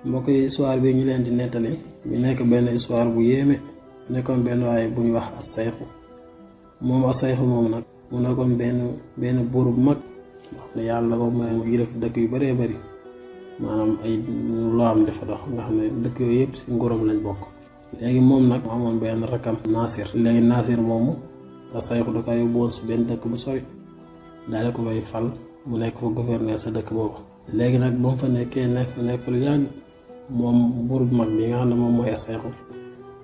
mbokk yi histoire bi ñu leen di nettali ñu nekk benn histoire bu yéeme nekkoon benn waaye bu ñu wax As-Sayxu moom As-Sayxu moom nag mu nekkoon benn buur bu mag wax ne yàlla ko may mu yilif dëkk yu bëree bëri maanaam ay loo am dafa dox nga xam ne dëkk yooyu yëpp si nguuram lañ bokk. léegi moom nag mu amoon benn rakam Naasir. léegi Naasir moomu As-Sayxu da ko yóbbu woon si benn dëkk bu sori daal ko koy fal mu nekk fa gouverneur sa dëkk boobu. léegi nag ba mu fa nekk lu yàgg moom buur bu mag bi nga xam ne moom mooy As-Sayxu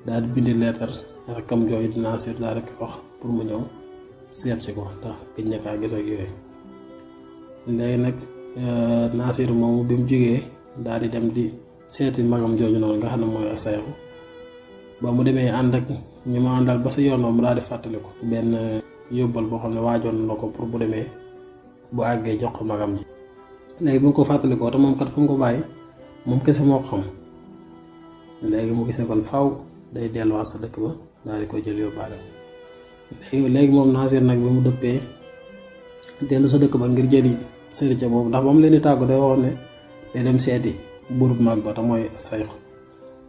daal di bind leetar rakkam jooju di Naasir daal di ko wax pour mu ñëw seet si ko ndax gëj na kaa gis ak yooyu. léegi nag Naasir moomu bi mu jógee daal di dem di seeti magam jooju noonu nga xam ne mooy As-Sayxu ba mu demee ànd ak ñi ma àndal ba sa yoon mu daal di fàttaliku benn yóbbal boo xam ne waajoon na ko pour bu demee bu àggee jox ko magam ji. léegi bu mu ko fàttalikoo te moom kat fu mu ko bàyyi moom kese moo ko xam léegi mu gis ne kon faw day delluwaat sa dëkk ba daal di koy jël yóbbaale. léegi moom Naasir nag bi mu dëppee dellu sa dëkk ba ngir jëli sëriñ boobu ndax ba mu leen di tàggu day waxoon ne day dem seeti buur bu mag ba te mooy As-Sayxu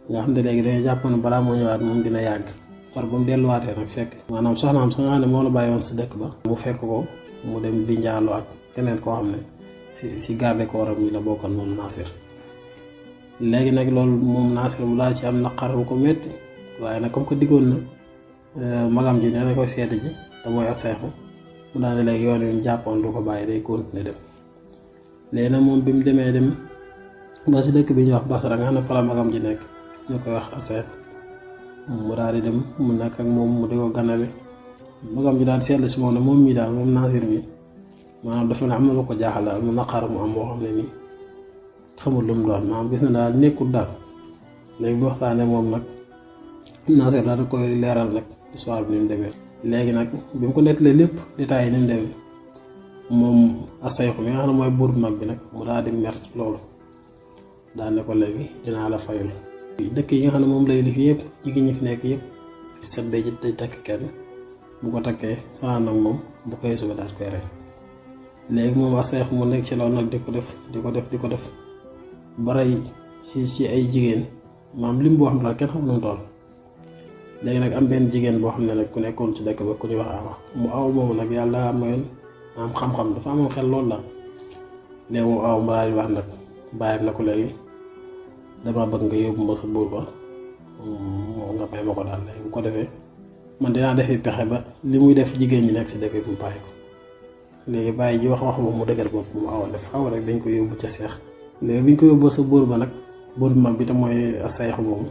nga xam ne léegi dañuy jàpp ne balaa moo ñëwaat moom dina yàgg far ba mu delluwaatee nag fekk maanaam soxnaam sa nga xam ne moo la bàyyi woon sa dëkk ba mu fekk ko mu dem di njaaloo ak keneen koo xam ne si garde corps am yi la bokkoon moom Naasir. léegi nag loolu moom Naasir mu daal ci am naqar bu ko métti waaye nag comme que diggoon na magam ji ne koy seeti ji te mooy As-Sayxu mu daal ne léegi yoon wi mu jàppoon du ko bàyyi day continuer dem. léegi nag moom bi mu demee dem ba si dëkk bi ñuy wax Basra nga xam ne fa la magam ji nekk ñu koy wax As-Sayxu mu daal di dem mu nekk ak moom mu di ko ganale magam ji daal seetlu si moom ne moom mii daal moom Naasir mi maanaam dafa ne am na lu ko jaaxal daal mu naqar mu am moo xam ne nii xamul lu mu doon maanaam gis na daal nekkul daal. léegi bu waxtaanee moom nag Naasir daal da koy leeral nag histoire bi ni mu demee. léegi nag bi mu ko nettalee lépp détails yi ni mu demee moom As-Sayxu mi nga xam ne mooy buur bu mag bi nag mu daal di mer ci loolu daal ne ko léegi dinaa la fayul. dëkk yi nga xam ne moom lay lif yëpp jigéen ñi fi nekk yëpp set day takk kenn bu ko takkee fanaan nag moom bu koy suba daal koy rey. léegi moom As-Sayxu mu nekk ci loolu nag di ko def ba rey ci ay jigéen maam lim boo xam ne daal kenn xam nu mu toll. léegi nag am benn jigéen boo xam ne nag ku nekkoon ci dëkk ba ku ñuy wax awa mu aw moomu nag yàlla mayoon am xam-xam dafa amoon xel loolu la. léegi moom aw mu daal di wax nag bàyyam na ko léegi dama bëgg nga yóbbu ma sa buur ba nga may ma ko daal léegi bu ko defee man dinaa defi pexe ba li muy def jigéen ñi nekk si dëkk bi mu bàyyi ko. léegi bàyyi ji wax boobu mu dëgër bopp mu aw def aw rek dañ ko yóbbu ca seex. léegi bi ñu ko yóbboo sa buur ba nag buur bu mag bi te mooy As-Sayxu boobu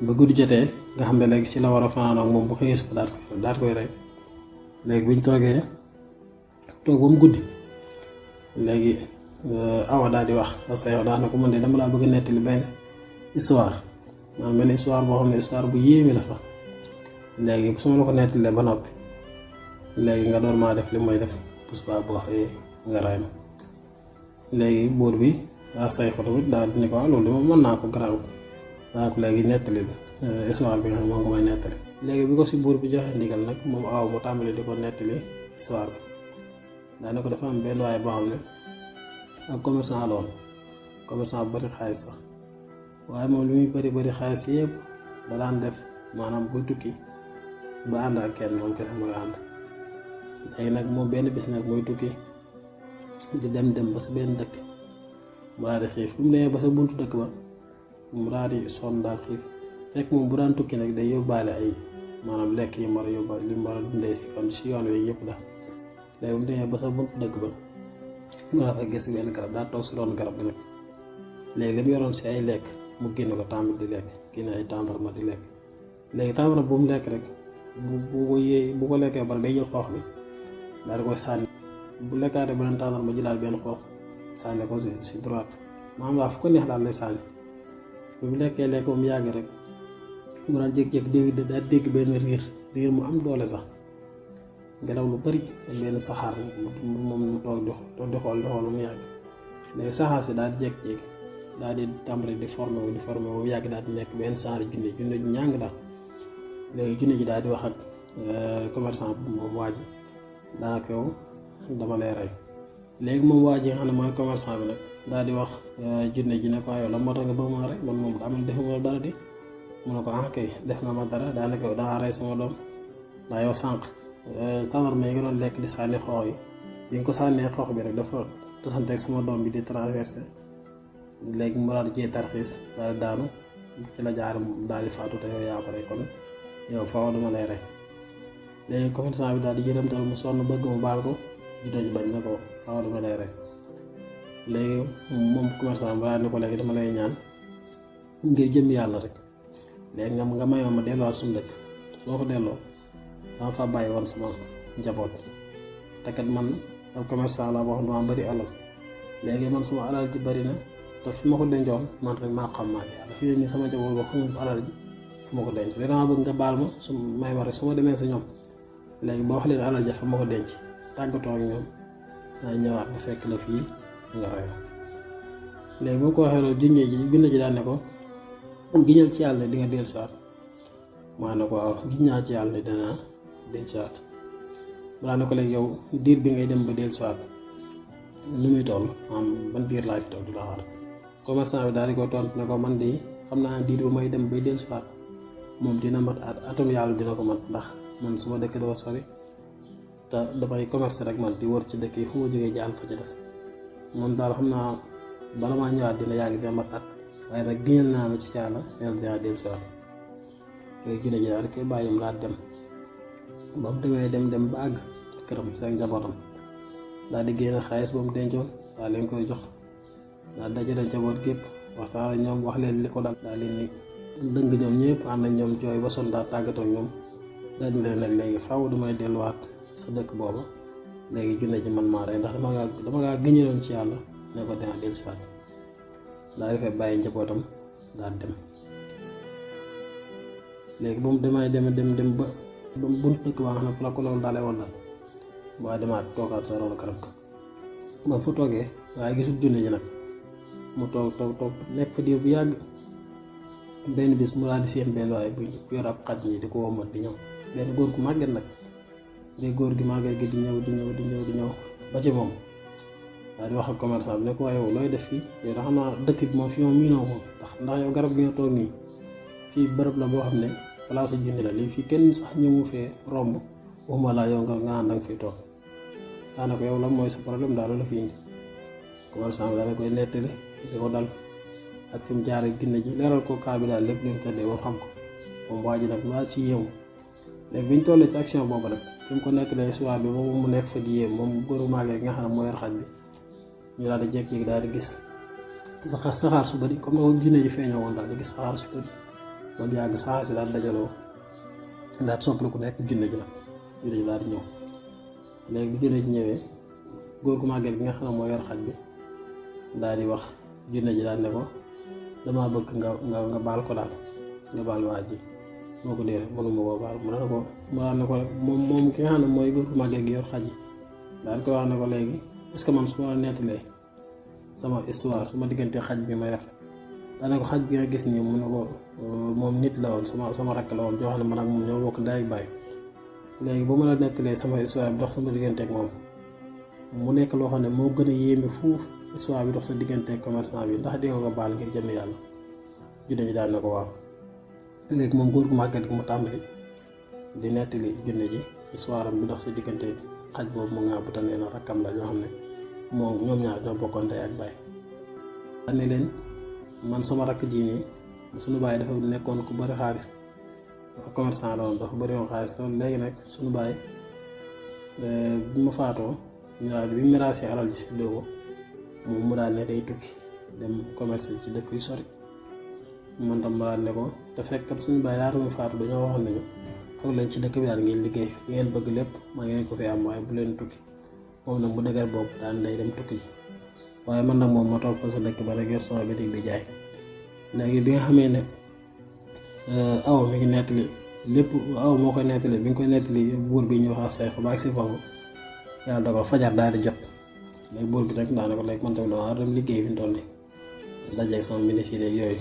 ba guddi jotee nga xam ne léegi ci la war a fanaan ak moom bu xëyee suba daal koy rey. léegi bi ñu toog ba mu guddi léegi awa daal di wax As-Sayxu daal na ko man de dama laa bëgg a nettali benn histoire maanaam benn histoire boo xam ne histoire bu yéeme la sax. léegi su ma la ko nettalee ba noppi léegi nga door maa def li may def bu subaa boo xëyee nga rey ma. léegi buur bi As-Sayxu tamit daal di ne ko loolu moom mën naa ko garaaw naa ko léegi nettali histoire bi nga xam ne moom nga may nettali. léegi bi ko si buur bi joxe ndigal nag moom aw mu tàmbali di ko nettali histoire bi daane ko dafa am benn waaye boo xam ne ak commerçant la woon commerçant bu bari xaalis sax waaye moom li muy bari xaalis yëpp da daan def maanaam buy tukki ba ànd ak kenn moom kese mooy ànd. léegi nag moom benn bis nag mooy tukki di dem ba sa benn dëkk mu daal di xiif bu mu demee ba sa buntu dëkk ba mu daal di sonn daal xiif fekk moom bu daan tukki nag day yóbbaale ay maanaam lekk yi mu war a yóbbaale li mu war a dundee si yoon wi yëpp daal. léegi bu mu demee ba sa buntu dëkk ba mu daal fay gis benn garab daal toog si roon garab bi nag léegi li mu yoroon si ay lekk mu génne ko tàmbali di lekk génne ay tàndarma di lekk. léegi tàndarma bu mu lekk rek bu ko lekkee ba day jël xoox bi daal di koy sànni bu lekkaatee benn tàndarma jëlaat benn xoox sànni ko si droite maanaam daal fu ko neex daal lay sànni. bu mu lekkee lekk ba mu yàgg rek mu daan jékki-jékki daal dégg benn riir mu am doole sax ngelaw lu bari benn saxaar moom mu toog di xool mu yàgg. léegi saxaar si daal di jékki-jékki daal di tàmbali di formé ba mu yàgg daal di nekk benn genre junne ju ñàng daal. léegi junne ji daal di wax ak commerçant bi moom waa ji daanaka yow dama lay rey. léegi moom waa ji nga xam ne mooy commerçant bi nag daal di wax jinne ji ne ko yow la moo tax nga bëgg ma rey man moom daa mel defuma dara di mu ne ko kay def nga ma dara daanaka daa rey sama doom ndax yow sànq tàndarma yi nga doon lekk di sànni xoox yi bi nga ko sànnee xoox bi rek dafa tasanteeg sama doom bi di traversé léegi mu daal di cee tarxiis daal di daanu ci la jaar daal di faatu te yow yaa ko rey kon yow faaw dama lay rey léegi commerçant bi daal di yërëmtal mu sonn bëgg mu baal ko jinne ji bañ na ko faaw dama lay rey léegi moom commerçant bi daal ni ko léegi dama lay ñaan ngir jëm yàlla rek léegi nga mayoo ma delluwaat suñu dëkk soo ko delloo dama fa bàyyi woon sama njaboot te kat man ab commerçant la boo xam ne dama bëri alal léegi man sama alal ji bëri na te fi ma ko dencoon man rek maa xam maa yàlla fii nii sama njaboot boo xamul fa alal ji fu ma ko denc léegi dama bëgg nga baal ma su may wax rek su ma demee sa ñoom léegi boo wax leen alal ja fa ma ko denc tàggatoo ak ñoom daa ñëwaat bu fekk la fii nga rey léegi bu ko waxee loolu jinne ji daan ne ko giñal ci yàlla di nga dellusiwaat maa ne ko waaw giñ naa ci yàlla dinaa dellusiwaat balaa ne ko léegi yow diir bi ngay dem ba dellusiwaat nu muy toll ban diir laa fi toll di la xaar commerçant bi daal di ko tontu ne ko man de xam naa diir ba may dem bay dellusiwaat moom dina mat atum yàlla dina ko mat ndax man sama dëkk dafa sori te damay commerce rek man di wër ci dëkk yi fu ma jógee jaan fa ci des moom daal xam naa bala maa ñëwaat dina yàgg dina mat at waaye nag giñal naa la ci yàlla neen dinaa dellusiwaat léegi jinne ji daal di koy bàyyi mu daal dem ba mu demee dem ba àgg këram seen njabootam daal di génn xaalis ba mu dencoon daal leen koy jox daal dajale njaboot gépp waxtaan ak ñoom wax leen li ko dal daal leen ni lëng ñoom ñëpp ànd ak ñoom jooy ba son daal tàggatoo ak ñoom daal di leen nag léegi faaw damay delluwaat sa dëkk booba léegi jinne ji man maa rey ndax dama ngaa gëñaloon ci yàlla ne ko dinaa dellusiwaat daal di fay bàyyi njabootam daal dem léegi ba mu demee dem ba buntu dëkk ba nga xam ne fu la ko loolu dalee woon daal waaye demaat toogaat sa ron garab ka ba fu toogee waaye gisul jinne ji nag mu toog nekk fa diir bu yàgg benn bis mu daal di seen benn waaye bu yor ab xaj ñi di ko womat di ñëw benn góor gu màgget nag léegi góor gi màgget gi di ñëw ba ci moom daal di wax ak commerçant bi ne ko waaye yow looy def fii yow da xam naa dëkk bi moom fi moom miinoo ko ndax yow garab gi nga toog nii fii bërëb la boo xam ne place jinne la lii fii kenn sax ñëwu fee romb waxuma laa yow nga naan danga fiy toog daanaka yow la mooy sa problème daal la fi indi commerçant bi daal koy nettali di ko dal ak fi mu jaar ak jinne ji leeral ko kaa bi daal lépp lu mu tëddee ba xam ko moom waa ji nag waa ci yéemu léegi bi ñu tollee ci action boobu nag fi mu ko nettalee soir bi boobu mu nekk fa di yéem moom góoru màggee gi nga xam ne moo yor xaj bi ñu daal di jékki-jékki daal di gis saxaar su bëri comme na jinne ji feeñoo woon daal di gis saxaar su bëri ba mu yàgg saxaar si daal dajaloo daal sopplu ku nekk jinne ji nag jinne ji daal di ñëw léegi bi jinne ji ñëwee góor gu màgget gi nga xam ne moo yor xaj bi daal di wax jinne ji daal ne ko damaa bëgg nga baal ko daal nga baal waa ji moo ko déere mënuma koo baal mu daal ne ko moom ki nga xam ne mooy góor gu màgget gi yor xaj yi daal ko wax ne ko léegi est-ce que man su ma la nettalee sama histoire sama diggante xaj bi ma yor daanaka xaj bi nga gis nii mu ne ko moom nit la woon sama rakk la woon joo xam ne man ak moom ñoo bokk ndey ak baay léegi bu ma la nettalee sama histoire bi dox sama diggante ak moom mu nekk loo xam ne moo gën a yéeme fuuf histoire bi dox sa diggante ak commerçant bi ndax di nga ko baal ngir jëm yàlla junne ji daal na ko waaw léegi moom góor gu màgget gi mu tàmbali di nettali junne ji histoire am bi dox sa diggante xaj boobu mu ngaa bu ta nee na rakkam la joo xam ne moom ñoom ñaar ñoo bokkoon ndey ak baay ne leen man sama rakk ji nii suñu baay dafa nekkoon ku bari xaalis commerçant la woon dafa bari woon xaalis loolu léegi nag suñu baay bi ma faatoo ñu daal bi miraasee alal ji séddoo ko moom mu daal ne day tukki dem commerce ci dëkk yu sori man tam ma daal ne ko te fekkat suñu baay laata mu faatu dañoo waxoon nañu xool leen ci dëkk bi daal ngeen liggéey fi ngeen bëgg lépp maa ngeen ko fi am waaye bu leen tukki moom nag mu dëgër boobu daan day dem tukki ji waaye man nag moom ma toog fa sa dëkk ba rek yor sama bitig di jaay léegi bi nga xamee ne aw mi ngi nettali lépp aw moo koy nettali bi nga koy nettali buur bi ñu wax Seex ba ak si foofu yàlla dogal fajar daal di jot léegi buur bi rek daanaka léegi man tamit dama dem liggéey fi mu toll nii dajeeg sama ministre yi yooyu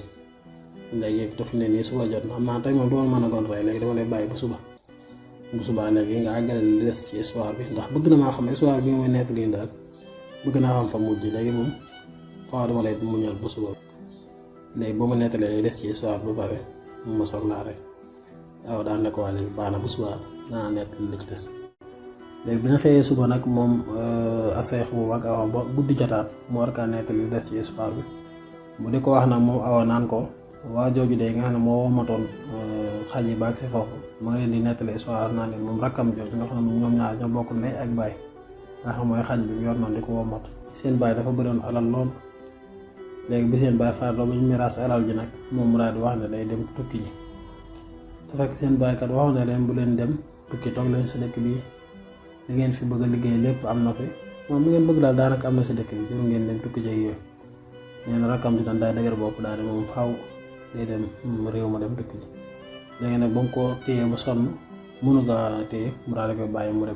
léegi dafa ne nii suba jot na xam naa tey moom duma mën a gont rey léegi dama lay bàyyi bu subaa léegi nga àggale li des ci histoire bi ndax bëgg na maa xam histoire bi mooy nettali daal bëgg naa xam fa mujj léegi moom faaw dama lay muñal ba suba léegi boo ma nettalee lay des ci histoire ba pare ma soog laa rek awa daan ne ko waa léegi baax na bu suba naa nettali li ci des léegi bi ñu xëyee suba nag moom Asayxu boobu ak awa ba guddi jotaat mu war kaa nettali li des ci histoire bi mu di ko wax nag moom awa naan ko waa jooju de nga xam ne moo womatoon xaj yi baag si foofu ma ngi leen di nettali histoire naa leen moom rakkam jooju nga xam ne ñoom ñaar ñoo bokk ndey ak baay nga xam mooy xaj bi yor noonu di ko womat seen baay dafa bëroon alal lool léegi bi seen baay faatoo ba ñu miraas alal ji nag moom mu daal di wax ne day dem tukki ji te fekk seen baay kat waxoon na leen bu leen dem tukki toog leen si dëkk bi li ngeen fi bëgg a liggéey lépp am na fi moom li ngeen bëgg daal daanaka am na si dëkk bi jur ngeen dem tukki ji ak yooyu nee na rakkam ji nag daay dëgër bopp daal di moom faaw day dem réew ma dem tukki ji léegi nag ba mu ko téye ba sonn mënu kaa téye mu daal di koy bàyyi mu dem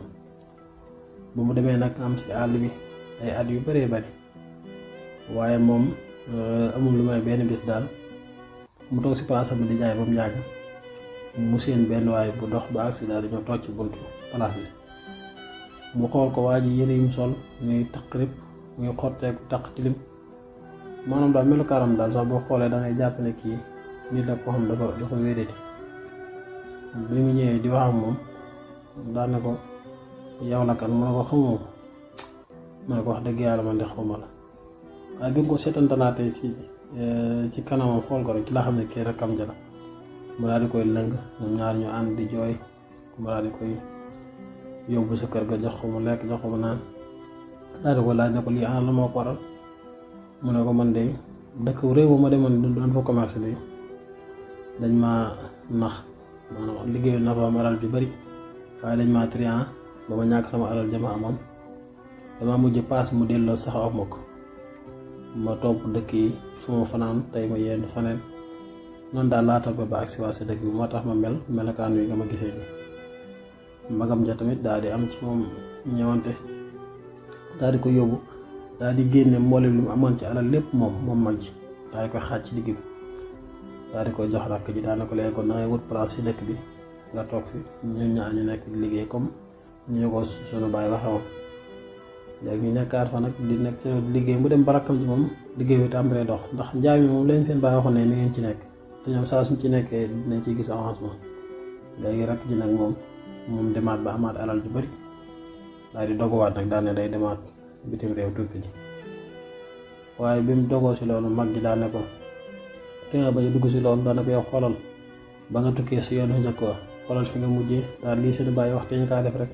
bu mu demee nag am si àll bi ay at yu bëree bëri waaye moom amul lu may benn bis daal mu toog si place bi di jaay ba mu yàgg mu seen benn waay bu dox ba accident dañoo toog ci buntu place bi mu xool ko waa ji yëre yi mu sol muy taq rib muy xotteeku taq tilim maanaam daal melukaaram daal sax boo xoolee da ngay jàpp ne kii nit la ko xam dafa wéradi bi mu ñëwee di wax ak moom daan ne ko yow la kan mu ne ko xamoo mu ne ko wax dëgg yàlla man de xawma la waaye bi nga ko seetantalaatee ci kanamam xool ko rek ci la xam ne kii rakkam ja la mu daal di koy lëng ñoom ñaar ñu ànd di jooy mu daal di koy yóbbu sa kër ga jox ko mu lekk jox ko mu naan daal di ko laaj ne ko lii ana la moo ko waral mu ne ko man de dëkk réew ma demoon doon fa commerce bi dañ ma nax maanaam liggéeyu na fa am alal ju bari waaye dañ ma trian ba ma ñàkk sama alal jama amoon dama mujj paas mu delloo sax ak ma ko ma topp dëkk yi fu ma fanaan tey ma yenn faneen noonu daal laa toppee ba agsi waa si dëkk bi moo tax ma melokaan wi nga ma gisee nii magam ja tamit daal di am ci moom ñëwante daal di ko yóbbu daal di génne mboolem lu mu amoon ci alal lépp moom mag ji daal di koy xaaj ci digg bi daal di koy jox rakk ji daal di ko léegi kon da ngay wut place ci dëkk bi nga toog fi ñun ñaar ñu nekk liggéey comme ñu ko sunu baay waxewoon léegi ñu nekkaat fa nag di nekk ci liggéey mu dem ba rakkam ji moom liggéey bi tàmbalee dox ndax njaay mi moom leen seen baay waxoon ne ni ngeen ci nekk te ñoom saa suñ ci nekkee dinañ ciy gis avancement léegi rakk ji nag moom demaat ba amaat alal ju bari daal di doguwaat nag daal ne day demaat bitim réew tukki ji waaye bi mu dogoo si loolu mag ji daal ne ko ki nga bañ a dugg si loolu daal ne ko yow xoolal ba nga tukkee si yoonu njëkk wa xoolal fi nga mujjee daal lii seen bàyyi wax te ñu kaa def rek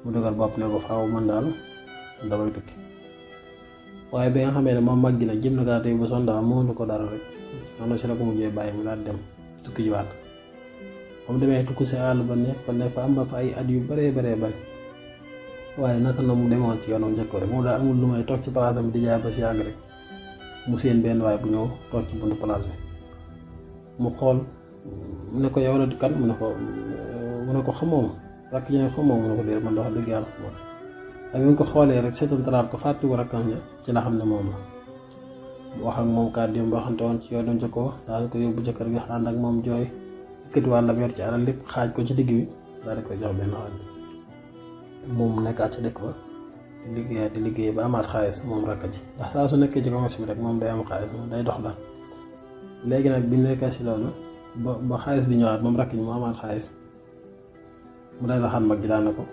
mu dugal bopp ne ko faaw man daal damay tukki waaye bi nga xamee ne moom mag ji nag jëm na kaa tey ba son daal mënu ko dara rek xam na si la ko mujjee bàyyi mu daal dem tukki ji waat moom demee tukki si àll ba ne fa am fa ay at yu bëree bari waaye naka na mu demoon ci yoonu njëkk rek moom daal amul lu may toog ci place am di jaay ba si yàgg rek mu seen benn waay bu ñëw toog ci buntu place bi mu xool mu ne ko yow la di kan mu ne ko xamoo ma rakk ji ne xamoo mu ne ko déedéet man wax dëgg yàlla xamoo ak bi nga ko xoolee rek seetantalaat ko fàttiku rakkam ja ci la xam ne moom la mu wax ak moom kàddu yi mu waxante woon ci yoonu njëkk daal ko yóbbu jëkkër gi ànd ak moom jooy yëkkati wàllam yor ci alal lépp xaaj ko ci digg bi daal di koy jox benn xaaj moom nekkaat ci dëkk ba di liggéey ba amaat xaalis moom rakk ji ndax saa su nekkee ci commerce bi rek moom day am xaalis moom day dox daal léegi nag bi nekkee si loolu ba xaalis bi ñëwaat moom rakk ji mu amaat xaalis mu day waxaat mag ji daan na ko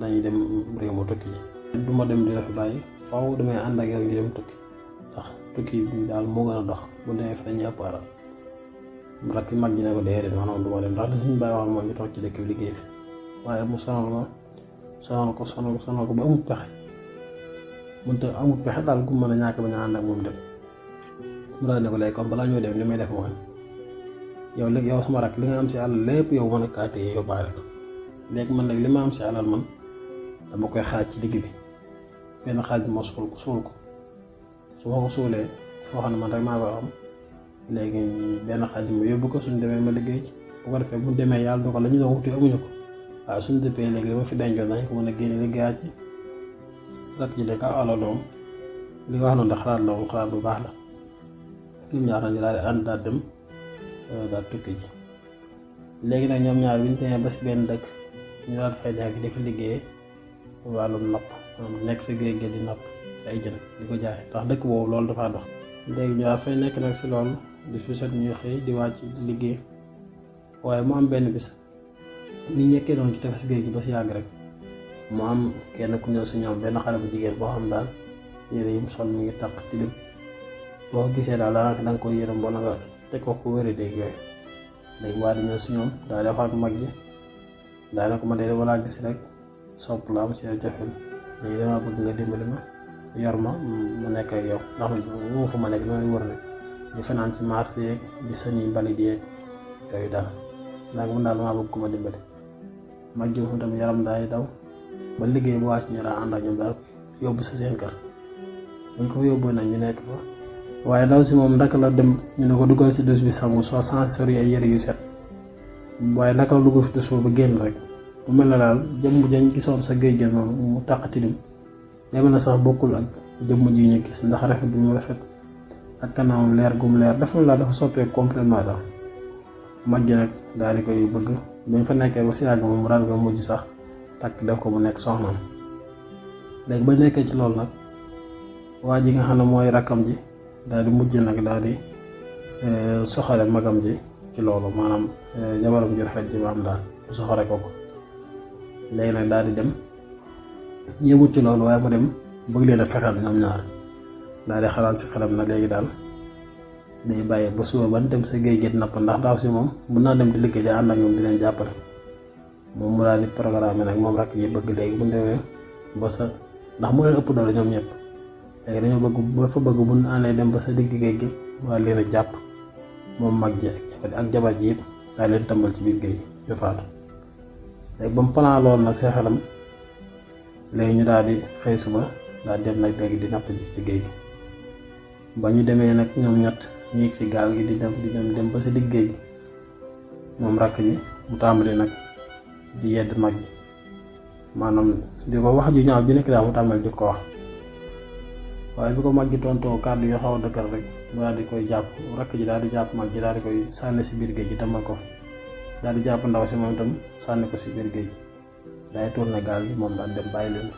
dañuy dem réew ma tukki ji du ma dem di la fi bàyyi faaw damay ànd ak yow ñu dem tukki ndax tukki bi daal moo gën a dox bu demee fi dañuy ëpp alal rakk mag ji ne ko déedéet maanaam du ma dem ndax li suñu bàyyi waxoon moom ñu toog ci dëkk bi liggéey fi waaye mu sonal ko ba amut pexe mënta amut pexe daal gu mën a ñàkk ba ñu ànd ak moom dem mu daal ne ko léegi comme balaa ñoo dem li may def mooy yow sama rak li nga am si alal lépp yow mën a kaa téye yóbbaale ko léegi man nag li ma am si alal man dama koy xaaj ci digg bi benn xaaj bi ma suul ko su ma ko suulee foo xam ne man rek maa ko am léegi benn xaaj bi ma yóbbu ko suñ demee ma liggéey ci bu ko defee bu demee yàlla dogal la ñu doon wuti amuñu ko waaw suñu dëppee léegi dama fi dencoon dañ ko mën a génne liggéeyaat ci rakk ji de ka alal doom li nga wax noonu da xalaat la moom xalaat bu baax la ñoom ñaar ñu daal di ànd daal dem daal tukki ji léegi nag ñoom ñaar bi ñu demee ba si benn dëkk ñu daal fay nekk di fi liggéey wàllum napp nekk si géej gi di napp ay jën di ko jaay ndax dëkk boobu loolu dafaa dox. léegi ñu daal fay nekk nag si loolu bis bu set ñuy xëy di wàcc di liggéey waaye mu am benn bis ni ñekkee doon ci tefes géej gi ba si yàgg rek mu am kenn ku ñëw si ñoom benn xale bu jigéen boo xam daal yére yi mu sol mi ngi taq tilim boo ko gisee daal daanaka da nga koy yërëm ba nga teg ko ku wéri dégg yooyu. léegi waa di ñëw si ñoom daal di wax ak mag ji daanaka ma de walaa gis rek sopp la am si jofel léegi dama bëgg nga dimbali ma yor ma mu nekk ak yow ndax mu fu ma nekk damay wër rek di fanaan ci marché yeeg di sëñi mbalit yeeg yooyu daal ndax mun daal damaa bëgg ku ma dimbali. mag ji moom tamit yaram daay daw ba liggéey bu wàcc ñu daa ànd ak ñoom daal yóbbu sa seen kër buñ ko yóbbu nag ñu nekk fa waaye daw si moom naka la dem ñu ne ko duggal si douche bi sangu soo sans sori ay yëre yu set waaye naka la duggal fi douche ba génn rek mu mel na daal jëmm jañ gisoon sa géej gi noonu mu taq tilim dem na sax bokkul ak jëmm ji ñu gis ndax rafet bi mu rafet ak kanamam leer gum leer dafa la dafa soppeeku complètement daal. mag ji nag daal di koy bëgg bañ fa nekkee ba si yàgg moom mu daal di ko mujj sax takk def ko mu nekk soxnaam. léegi ba nekkee ci loolu nag waa ji nga xam ne mooy rakkam ji daal di mujj nag daal di soxale magam ji ci loolu maanaam jabaram ji rafet ji ba am daal mu soxale ko ko. léegi nag daal di dem yëmut ci loolu waaye mu dem bëgg leen a fexeel ñoom ñaar daal di xalaat si xelam na léegi daal day bàyyi ba suba ban dem sa géej gi napp ndax daaw si moom mën naa dem di liggéey di ànd ak ñoom di leen jàppale. moom mu daal di programme nag moom rakk ji bëgg léegi bu ñu demee ba sa ndax moo leen ëpp doole ñoom ñëpp léegi dañoo bëgg ba fa bëgg bu ñu àndee dem ba sa digg géej gi waa leen a jàpp moom mag ji ak jabar ji yëpp daal leen tëmbal ci biir géej gi ñu faatu. léegi ba mu plan loolu nag sa xelam léegi ñu daal di xëy suba daal dem nag léegi di napp ji ci géej gi ba ñu demee nag ñoom ñett ñu yéeg si gaal gi di dem ba si digg géej gi moom rakk ji mu tàmbali nag di yedd mag ji maanaam di ko wax ju ñaaw ji nekk daal mu tàmbali di ko wax waaye bi ko mag ji tontoo kàddu yoo xaw a dëgër rek mu daal di koy jàpp rakk ji daal di jàpp mag ji daal di koy sànni si biir géej gi tàmbal ko daal di jàpp ndaw si moom itam sànni ko si biir géej gi day tourné gaal gi moom daal dem bàyyi leen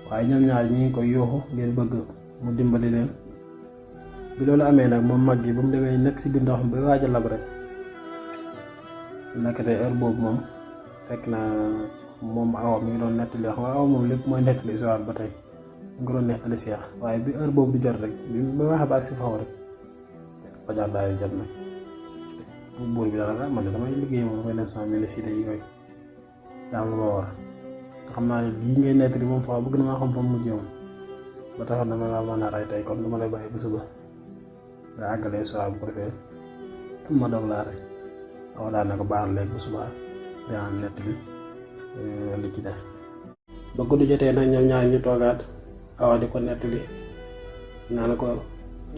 waaye ñoom ñaar ñi ngi koy yuuxu ngir bëgg mu dimbali leen. bi loolu amee nag moom mag ji ba mu demee nekk si biir ndox mi ba waaj a lab rek naka tey heure boobu moom fekk na moom awa mi ngi doon nettali wax awa moom lépp mooy nettali histoire ba tey mu ngi doon nettali Seex waaye bi heure boobu di jot rek bi ma waxee ba ak si faw rek fajar daay jot nag buur bi daal man de damay liggéey moom damay dem sama ministère yooyu daa am lu ma war te xam naa ne lii ngay nettali moom fa bëgg na maa xam fa mu mujjee moom ba taxoon dama la mën a rey tey kon dama lay bàyyi ba suba nga àggalee histoire bu ko defee ma doog laa rek awa daan na ko baax léegi bu suba dinaa nettali li ci des. ba guddi jotee nag ñoom ñaar ñu toogaat awa di ko nettali naa ko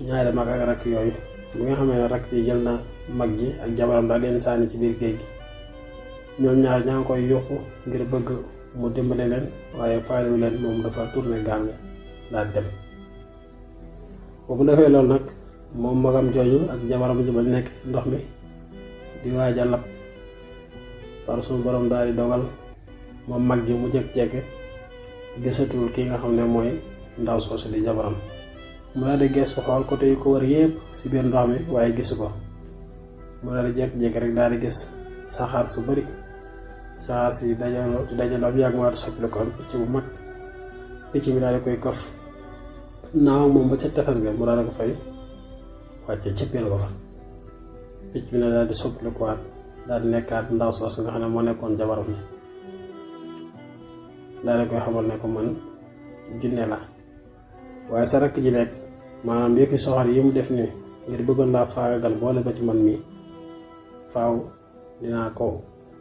ñaari mag ak rakk yooyu bi nga xamee ne rakk ji jël na mag ji ak jabaram daal leen sànni ci biir géej gi ñoom ñaar ñaa ngi koy yuuxu ngir bëgg mu dimbale leen waaye faalewu leen moom dafa tourné gaal nga daal dem. boobu defee loolu nag moom magam jooju ak jabaram ji ba nekk ci ndox mi di waaj a lab far suñu borom daal di dogal moom mag ji mu jékki-jékki gisatul ki nga xam ne mooy ndaw soosu di jabaram mu daal di gestu xool côté yu ko wër yépp ci biir ndox mi waaye gisu ko mu daal di jékki-jékki rek daal di gis saxaar su bari saxaar si dajaloo bi yàgg mu daal di soppali ko am picc bu mag picc bi daal di koy këf naaw moom ba ca tefes ga mu daal di ko fay wàccee cëppeel ko fa picc bi nag daal di soppali ko waat daal di nekkaat ndaw soosu nga xam ne moo nekkoon jabaram ji daal di koy xamal ne ko man jinne la waaye sa rakk ji lekk maanaam yëfi soxor yi mu def nii ngir bëggoon laa faagagal boole ko ci man mii faaw dinaa ko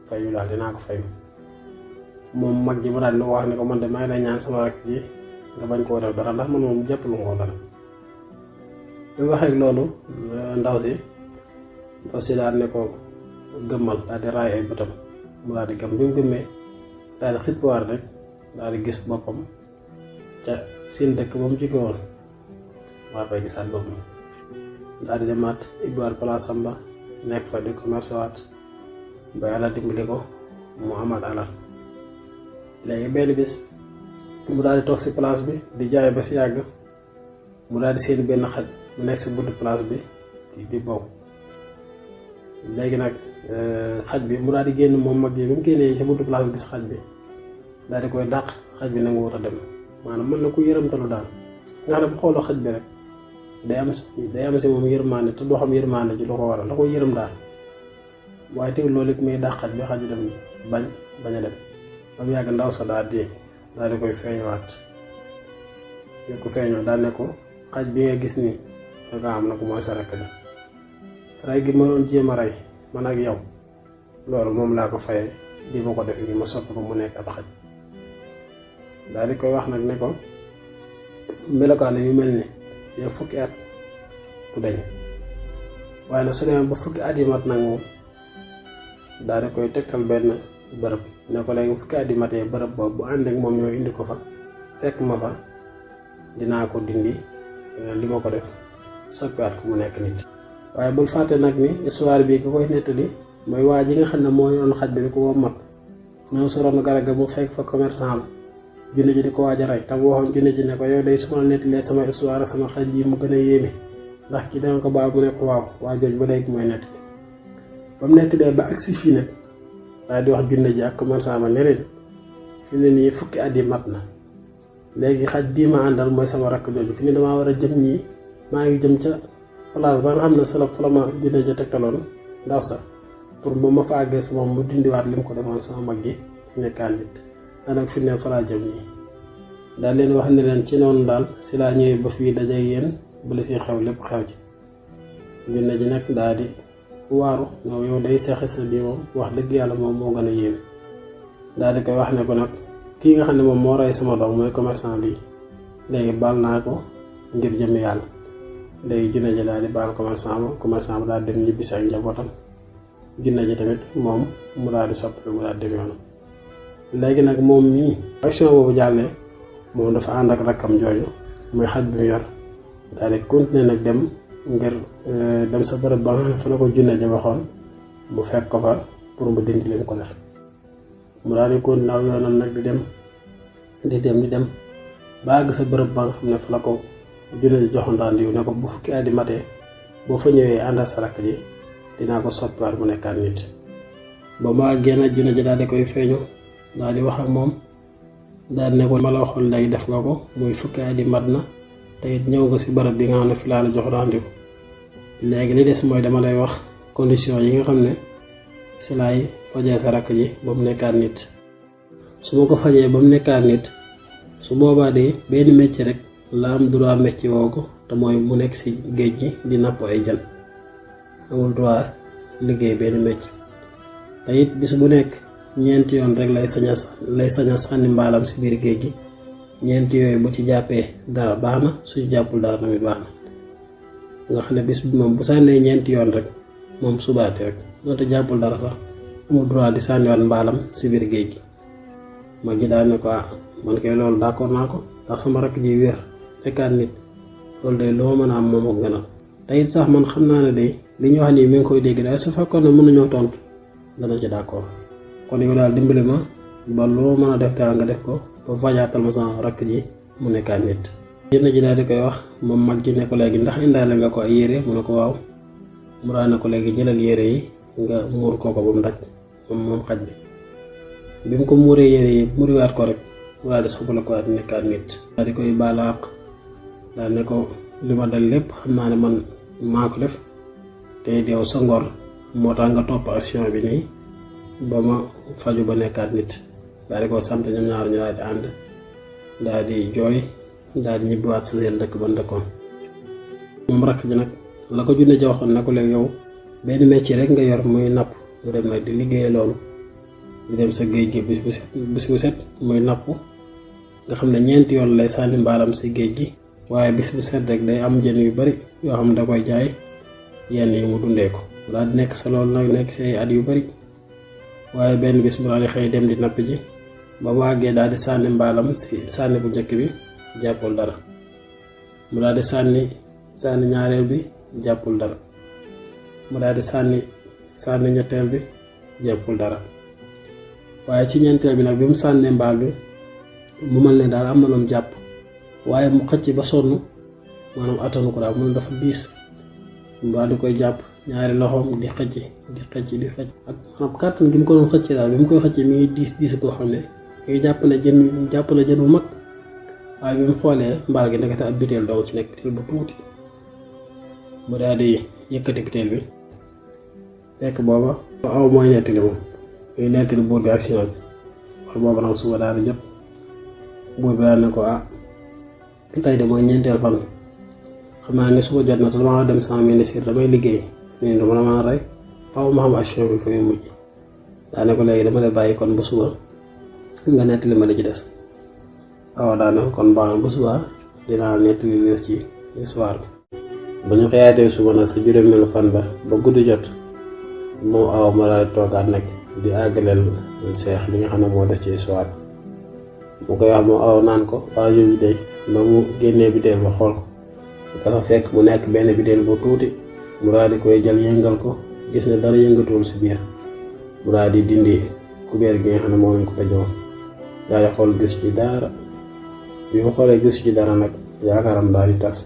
fayu daal dinaa ko fayu moom mag ji mu daal di wax ne ko man de maa ngi lay ñaan sama rakk ji nga bañ koo def dara ndax man moom jàpp lu ma dara bi waxee loolu ndaw si daal ne ko gëmmal daal di raay ay bëtam mu daal di gëm bi mu gëmmee daal di xippuwaat rek daal di gis boppam ca seen dëkk ba mu jóge woon waa fay gisaat boppam daal di demaat ibbaat place am ba nekk fa di commerce waat ba yàlla dimbali ko mu amaat alal léegi benn bis mu daal di toog si place bi di jaay ba si yàgg mu daal di seen benn xaj mu nekk si buntu place bi di bow. léegi nag xaj bi mu daal di génn moom mag yi bi mu génnee si buntu place bi gis xaj bi daal di koy dàq. xaj bi nag mu war a dem maanaam mën na ko yërëmtalu daal nga xam ne bu xooloo xaj bi rek day am si moom yërmaande te doo xam yërmaande ji lu ko waral la ko yërëm daal waaye teewul loolu it muy dàq xaj bi xaj bi dem bañ a dem ba mu yàgg ndaw sa daal di koy feeñuwaat ñu ko feeñoo daal ne ko xaj bi nga gis nii nga am nag mooy sa rakk bi rey gi ma doon jéem a rey man ak yow loolu moom laa ko fayee di ma ko def gi ma soppi ko mu nekk ab xaj. daal di koy wax nag ne ko melokaan yu mel ni yow fukki at du dañ waaye nag su demee ba fukki at yi mat nag moom daal di koy tegtal benn bërëb ne ko léegi fukki at yi matee bërëb boobu bu ànd ak moom ñoo indi ko fa fekk ma fa dinaa ko dindi li ma ko def soppiwaat ko mu nekk nit. waaye bul fàtte nag ni histoire bi ku koy nettali mooy waa ji nga xam ne moo yoroon xaj bi di ko woo mat ñëw soroon garab ga mu fekk fa commerçant junne ji di ko waaj a rey tam waxoon junne ji ne ko yow day su ma nettalee sama histoire sama xaj yi mu gën a yéeme ndax kii danga ko baax mu ne ko waaw waa jooj ba léegi mooy nettali ba mu nettalee ba agsi fii nag daal di wax junne ji ak commerçant ba ne leen fi ne nii fukki at yi mat na léegi xaj bii ma àndal mooy sama rakk jooju fi ne damaa war a jëm nii maa ngi jëm ca place ba nga xam ne fa la ma junne ja tegtaloon ndaw sa pour bu ma fa àggee sa moom mu dindiwaat li mu ko defoon sama mag gi nekkaan nit daanaka fi ne fa laa jëm nii daal leen wax ne leen ci noonu daal si laa ñëwee ba fii daje yéen bu la si xew lépp xew ci junne ji nag daal di waaru yow day seexis sa bii moom wax dëgg yàlla moom moo gën a yéeme daal di koy wax ne ko nag kii nga xam ne moom moo rey sama doom mooy commerçant bi léegi baal naa ko ngir jëm yàlla léegi junne ji daal di baal commerçant ba daal dem ñibbisi ak njabootam junne ji tamit moom mu daal di soppi mu daal dem yoonam. léegi nag moom mii action boobu jàllee moom dafa ànd ak rakkam jooju muy xaj bi mu yor daal di continuer nag dem ngir dem sa bërëb ba nga xam ne fa la ko junne ji waxoon mu fekk ko fa pour mu dindi leen ko def mu daal di continuer aw yoonam nag di dem ba àgg sa bërëb ba nga xam ne fa la ko junne ji joxoon rendez-vous ne ko bu fukki at di matee boo fa ñëwee ànd ak sa rakk ji dinaa ko soppiwaat mu nekkaat nit ba mu àggee nag junne ji daal di koy feeñu daal di wax ak moom daal di ne ko ma la waxoon léegi def nga ko muy fukki at yi mat na te it ñëw nga si barab bi nga xam ne fi laa la jox rendez-vous léegi li des mooy dama lay wax condition yi nga xam ne si laay fajee sa rakk ji ba mu nekkaat nit su ma ko fajee ba mu nekkaat nit su boobaa de benn métier rek la am droit métier woo ko te mooy mu nekk si géej gi di napp ay jën amul droit liggéey benn métier te it bis bu nekk ñeenti yoon rek lay sañ a sànni mbaalam si biir géej gi ñeenti yooyu bu ci jàppee dara baax na su ci jàppul dara tamit baax na nga xam ne bis bi moom bu sànnee ñeenti yoon rek moom subaati rek doonte jàppul dara sax amul droit di sànniwaat mbaalam si biir géej gi mag ji daal ne ko man kay loolu d'accord naa ko ndax sama rakk ji wér nekkaat nit loolu day loo mën a am moom ak gënal te it sax man xam naa ne day li ñu wax nii mi ngi koy dégg daal su fekkoon ne mën nañoo tontu dana ci d'accord kon yow daal dimbali ma ba loo mën a def daal nga def ko ba fajaatal ma sama rakk ji mu nekkaat nit. jënd ji daal di koy wax moom mag ji ne ko léegi ndax indaale nga ko ay yére mu ne ko waaw mu daal ne ko léegi jëlal yére yi nga muur ko ba mu daj moom xaj bi mu ko muuree yére yi muriwaat ko rek mu daal di soppala ko at nekkaat nit. daal di koy baalaaq daal ne ko li ma dal lépp xam naa ne man maa ko def te deew sa ngor moo tax nga topp action bi nii ba ma faju ba nekkaat nit. daal di ko sant ñoom ñaar ñu daal di ànd daal di jooy daal di ñibbiwaat sa seen dëkk ba ndëkkoon. moom rakk ji nag la ko junne ji waxoon na ko léegi yow benn métier rek nga yor muy napp mu dem nag di liggéey loolu di dem sa géej gi bis bu set muy napp nga xam ne ñeenti yoon lay sànni mbaalam si géej gi waaye bis bu set rek day am jën yu bari yoo xam ne da koy jaay yenn yi mu dundee ko daal di nekk sa loolu nag nekk si ay at yu bari waaye benn bis mu daal di xëy dem di napp ji ba mu àggee daal di sànni mbaalam si sànni bu njëkk bi jàppul dara mu daal di sànni ñaareel bi jàppul dara mu daal di sànni ñetteel bi jàppul dara waaye ci ñeenteel bi nag bi mu sànnee mbaal bi mu mel ne daal am na lu mu jàpp waaye mu xëcc ba sonn maanaam attanu ko daal mu ne dafa diis mbaa di koy jàpp ñaari loxoom di xëcc ak maanaam kàttan gi mu ko doon xëccee daal bi mu koy xëccee mi ngi diis koo xam ne ngay jàpp na jën bu mag waaye bi mu xoolee mbaal gi nekkate ab biteel dong ci nekk biteel bu tuuti mu daal di yëkkati biteel bi fekk booba aw mooy nettali moom muy nettali buur bi action bi wala booba nag suba daal di jot buur bi daal ne ko tey de mooy ñeenteel fan xam naa ne suba jot na te dama dem sama ministère damay liggéey nii dama la mën a rey faaw ma xam action bi fa muy mujj daa ne ko léegi dama lay bàyyi kon ba suba nga nettali ma la ci des awa daa ne ko kon baax na ba suba dinaa nettali li des ci histoire bi ba ñu xëyaatee suba nag sa juróomeelu fan ba guddi jot moom awa ma daal toogaat nag di àggaleel seex li nga xam ne moo des ci histoire mu koy wax moom awa naan ko waa jour bi day ba mu génnee biteel ba xool ko dafa fekk mu nekk benn biteel bu tuuti mu daal di koy jël yëngal ko gis ne dara yëngatuwul si biir mu daal di dindi kubéer gi nga xam ne moo lañ ko tëjoon daal di xool gis ci dara bi mu xoolee gis ci dara nag yaakaaram daal di tas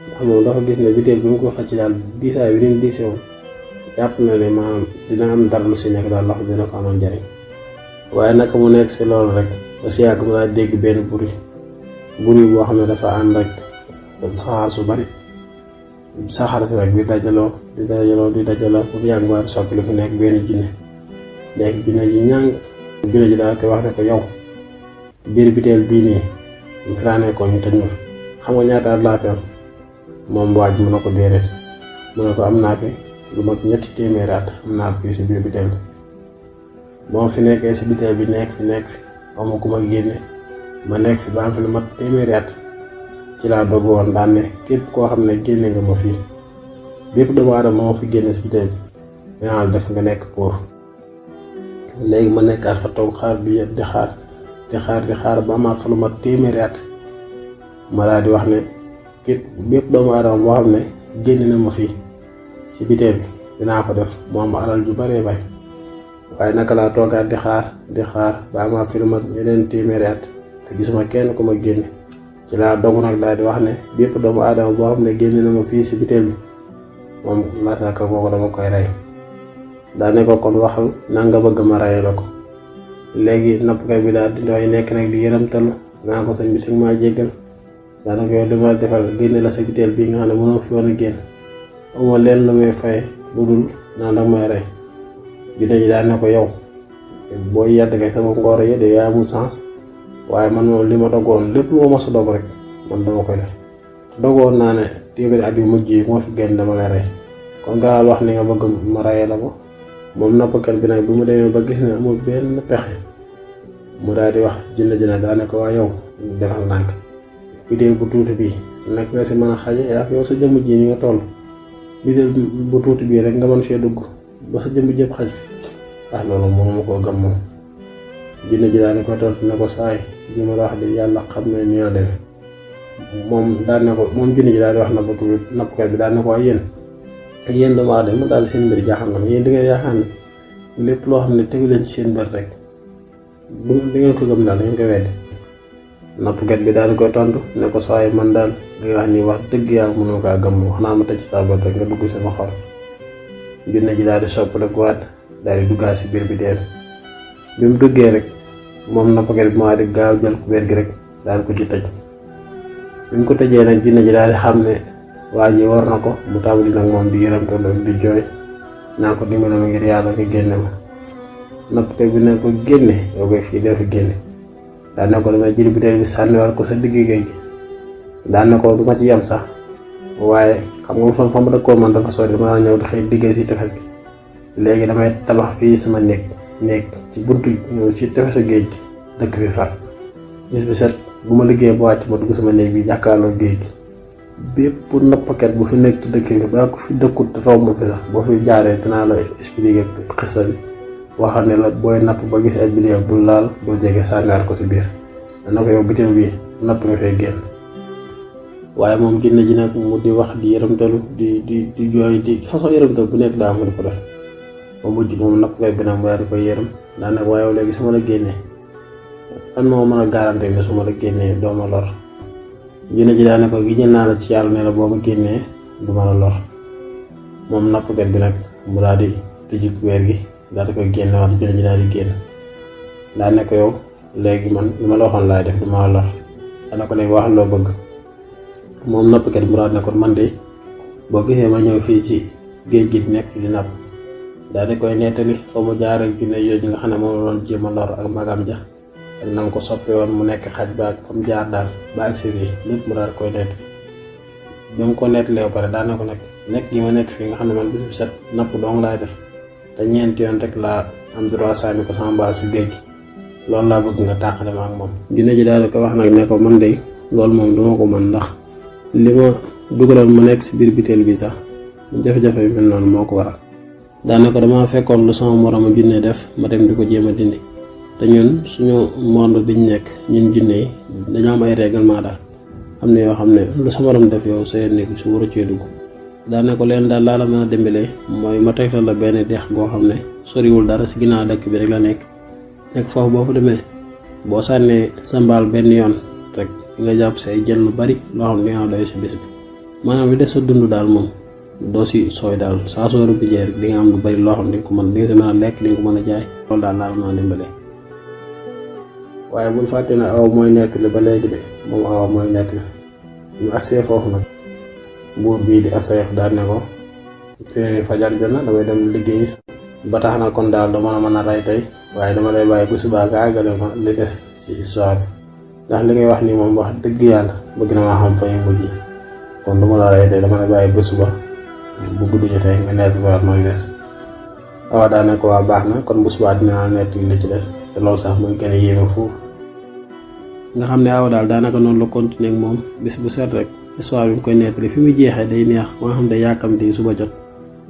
ndax moom dafa gis ne biteel bi mu ko xëcc daal diisaay bi ni mu diisee woon jàpp na ne maanaam dina am dara lu si nekk daal loxo dina ko amal njariñ waaye naka mu nekk si loolu rek ba si yàgg mu daal dégg benn bruit boo xam ne dafa ànd ak saxaar su bari saxaar si rek di dajaloo bu yàgg mu daal di soppi lu fi nekk benn jinne ji ñàng jinne ji daal koy wax ne ko yow biir biteel bii nii mu fi laa nekkoon ñu tëj ma xam nga ñaata at laa fi am moom waaj mu ne ko déedéet mu ne ko am naa fi lu mag 3 téeméeri at am naa fii si biir biteel bi boo fi nekkee si biteel bi nekk fi amu ku ma génne ma nekk fi ba am fi lu mat téeméeri at ci laa dogu woon daan ne képp koo xam ne génne nga ma fii bépp doomu aadama moo fi génne si biteel bi dinaa la def nga nekk pour léegi ma nekkaat fa toog xaar di xaar ba amaat fa lu mat téeméeri at ma daal di wax ne képp bépp doomu aadama boo xam ne génne na ma fii si biteel bi dinaa ko def mu am alal ju baree bay waaye naka laa toogaat di xaar ba amaat fi lu mat ñeneen téeméeri at te gisuma kenn ku ma génne ci laa dogu nag daal di wax ne bépp doomu aadama boo xam ne génne na ma fii si biteel bi moom la saka kooku dama koy rey daa ne ko kon waxal nan nga bëgg ma reyee la ko léegi nappkat bi daal di doy nekk nag di yëramtalu naa ko sëñ bi teg maa jéggal daanaka yow li ma defal génne la sa biteel bii nga xam ne mënoo fi woon a génn amuma leen lu may fay lu dul naan dag may rey jinne ji daal ne ko yow booy yedd kay sama ngoor yedde yaa amul sens waaye man moom li ma dogoon lépp lu ma mos a dog rek man dama koy def dogoon naa ne téeméeri at yu mujj yi moo fi génn dama lay rey kon gaawal wax ni nga bëgg ma reyee la ko moom nappkat bi nag bi mu demee ba gis ne amul benn pexe mu daal di wax jinne ji nag daa ne ko waa yow defal ndànk biteel bu tuuti bii nag nga si mën a xaje yaa yow sa jëmm ji ni nga toll biteel bu tuuti bii rek nga mën fee dugg ba sa jëmm jëpp xaj loolu mënuma koo gëm moom jinne ji daal di ko tontu ne ko saay ji ma la wax di yàlla xam ne nii la demee moom jinne ji daal di wax nappkat bi daal ne ko ay yéen doomu aadama daal seen mbir jaaxal na ma yéen di ngeen yaakaar ne lépp loo xam ne tegu leen ci seen bët rek di ngeen ko gëm daal dañ koy weddi nappkat bi daal di koy tontu ne ko saay man daal li nga wax ni wax dëgg yàlla mënuma kaa gëm wax naa ma tëj sa bët rek nga dugg sama xol jinne ji daal di sopp rek waat daal di duggaat si biir biteel bi mu duggee rek moom nappkat bi maa di gaaw jël kubéer gi rek daal ko ci tëj bi mu ko tëjee nag jinne ji daal di xam ne waa ji war na ko mu tàmbali nag moom di yëramtoo di jooy naa ko dimbali ma ngir yàlla nga génne ma nappkat bi ne ko génne yow koy fii doo fi génne daan ne ko damay jël biteel bi sànniwaat ko sa digg géej gi daan ne ko du ma ci yem sax waaye xam nga fa ma dëkkoon man dafa sori dama ñëw di xëy liggéey si tefes gi léegi damay tabax fii sama néeg ci buntu ci tefesu géej gi dëkk fi far bis bi set bu ma liggéey ba wàcc ma dugg sama néeg bi jàkkaarloo géej gi bépp nappkat bu fi nekk ci dëkk bi ba ko fi dëkkut romb fi sax boo fi jaaree dinaa la expliquer xista bi waxal ne la booy napp ba gis ay biteel bul laal bul jege sànniwaat ko si biir dana ko yow biteel bi napp nga fay génn waaye moom jinne ji nag mu di wax di yërëmtalu di jooy di façon yërëmtalu bu nekk daa mu di ko def ba mujj moom nappkat bi nag mu daal di koy yërëm daanaka waaye léegi su ma la génnee lan moo mën a garanti ne su ma la génnee doo ma lor. jinne ji daane ko giñal naa la ci yàlla ne la boo ma génnee du ma la lor. moom nappkat bi nag mu daal di tëju weer gi daal di koy génne waat jinne ji daal di génn daa ne ko yow léegi man li ma la waxoon laay def du ma la lor. daane ko léegi wax loo bëgg. moom nappkat bi mu daal ne ko man de boo gisee ma ñëw fii ci géej gi nekk fi di napp daal di koy nettali foo mu jaar ak jinne yooyu nga xam ne moom la doon jéem a lor ak magam ja ak na nga ko soppee woon mu nekk xaj ba ak fa mu jaar daal ba ak si lépp mu daal koy nettali. bi mu ko nettalee ba pare daan na ko nag nekk gi ma nekk fii nga xam ne man bis bu set napp dong laay def te ñeenti yoon rek laa am droit sànni ko sama mbaal si géej gi loolu laa bëgg nga tàqale ma ak moom. jinne ji daal di ko wax nag ne ko man de loolu moom duma ko mën ndax li ma dugaloon mu nekk si biir biteel bi sax jafe-jafe yu mel noonu moo ko waral. daan na ko dama fekkoon lu sama moromu jinne def ma dem di ko jéem a dindi te ñun suñu monde biñ nekk ñun jinne yi dañoo am ay règlement daal. am na yoo xam ne lu sa morom def yow sa nekk su war a cee dugg. daa ne ko leen daal laa la mën a dimbalee mooy ma tegtal la benn dex goo xam ne soriwul dara si ginnaaw dëkk bi rek la nekk foofu boo fa demee boo sànnee sa mbaal benn yoon rek nga jàpp say jën lu bari loo xam ne dina doy si bis bi maanaam li des sa dund daal moom doo si sooy daal saa soo rëbbijee rek di nga am lu bari loo xam ne di nga ko mën di nga si mën a lekk di nga ko mën a jaay loolu daal laa la mën a dimbalee. waaye bul fàtte ne aw mooy nekk li ba léegi de moom awa mooy nekk li ñu agsee foofu nag buur bii di asayx daal ne ko fi fajar jot na damay dem liggéey ba tax na kon daal dama la mën a rey tey waaye dama lay bàyyi bu subaa nga àggale ma li des ci histoire bi ndax li ngay wax nii moom wax dëgg yàlla bëgg na maa xam fa ñu mujj kon duma la rey tey dama lay bàyyi bu suba bu gudd jotee nga nekk waat mooy des. awa daal ne ko waa baax na kon bu subaa dinaa nekk li ci des te loolu sax mooy gën a yéeme foofu. nga xam ne awa daal daanaka noonu la continuer ak moom bis bu set rek histoire bi mu koy nettali fi muy jeexee day neex ba nga xam ne yàkkamti suba jot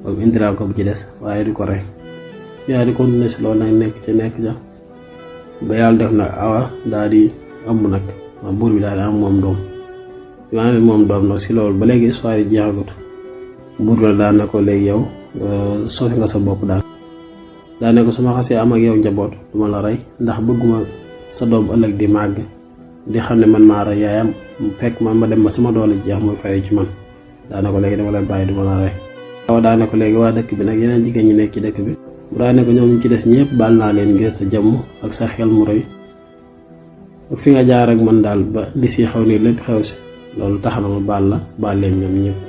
ba mu indiraal ko bu ci des waaye du ko rey yaa di continuer si loolu nag nekk ja ba yàlla def nag awa daal di ëmb nag waa buur bi daal di am moom doom yu amee moom doom nag si loolu ba léegi histoire yi jeexagut buur bi daal ne ko léegi yow soofi nga sa bopp daal ne ko su ma xasee am ak yow njaboot duma la rey ndax bëgguma sa doom ëllëg di màgg di xam ne man maa rey yaayam fekk man ma dem ba sama doole jeex muy fayu ci man daa ne ko léegi dama lay bàyyi duma la rey. waaw daa ne ko léegi waa dëkk bi nag yeneen jigéen ñi nekk ci dëkk bi mu daa ne ko ñoom ñu ci des ñëpp baal naa leen ngir sa jëmm ak sa xel mu rëy fi nga jaar ak man daal ba li si xew nii lépp xew si loolu tax na ma baal leen ñoom ñëpp.